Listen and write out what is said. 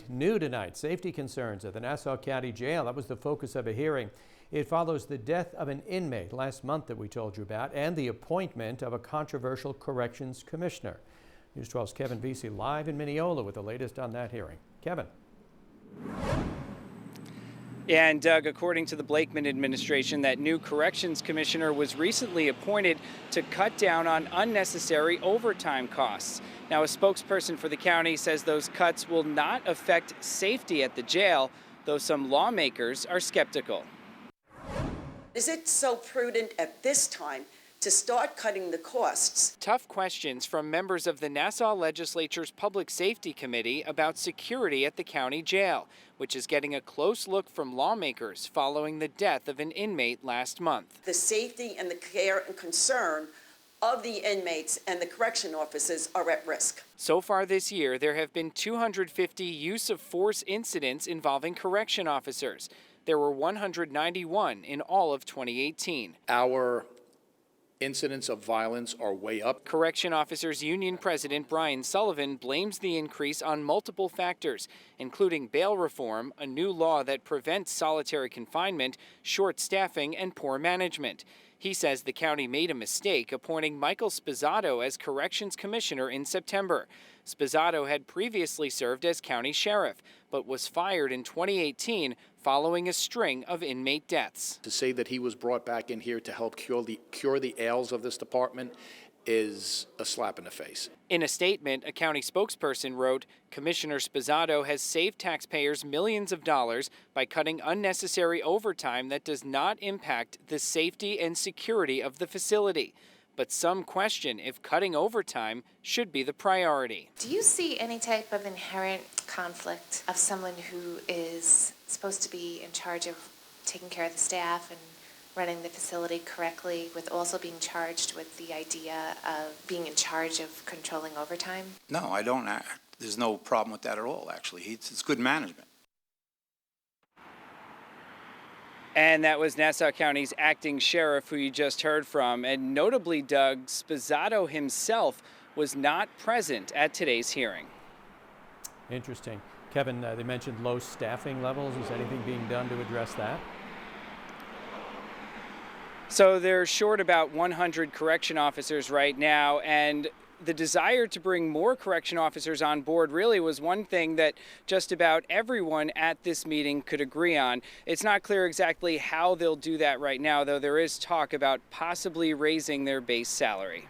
new tonight. Safety concerns at the Nassau County Jail. That was the focus of a hearing. It follows the death of an inmate last month that we told you about and the appointment of a controversial corrections commissioner. News 12's Kevin Vesey live in Mineola with the latest on that hearing. Kevin. Yeah, and Doug, according to the Blakeman administration, that new corrections commissioner was recently appointed to cut down on unnecessary overtime costs. Now, a spokesperson for the county says those cuts will not affect safety at the jail, though some lawmakers are skeptical. Is it so prudent at this time to start cutting the costs? Tough questions from members of the Nassau Legislature's Public Safety Committee about security at the county jail, which is getting a close look from lawmakers following the death of an inmate last month. The safety and the care and concern of the inmates and the correction officers are at risk. So far this year, there have been 250 use of force incidents involving correction officers. There were 191 in all of 2018. Our incidents of violence are way up. Correction Officers Union President Brian Sullivan blames the increase on multiple factors, including bail reform, a new law that prevents solitary confinement, short staffing, and poor management. He says the county made a mistake appointing Michael Spizzato as Corrections Commissioner in September. Spizzato had previously served as county sheriff, but was fired in 2018 following a string of inmate deaths. To say that he was brought back in here to help cure the ails of this department is a slap in the face. In a statement, a county spokesperson wrote, Commissioner Spizzato has saved taxpayers millions of dollars by cutting unnecessary overtime that does not impact the safety and security of the facility. But some question if cutting overtime should be the priority. Do you see any type of inherent conflict of someone who is supposed to be in charge of taking care of the staff and running the facility correctly with also being charged with the idea of being in charge of controlling overtime? No, I don't. There's no problem with that at all, actually. It's good management. And that was Nassau County's acting sheriff who you just heard from. And notably, Doug, Spizzato himself was not present at today's hearing. Interesting. Kevin, they mentioned low staffing levels. Is anything being done to address that? So they're short about 100 correction officers right now, and the desire to bring more correction officers on board really was one thing that just about everyone at this meeting could agree on. It's not clear exactly how they'll do that right now, though there is talk about possibly raising their base salary.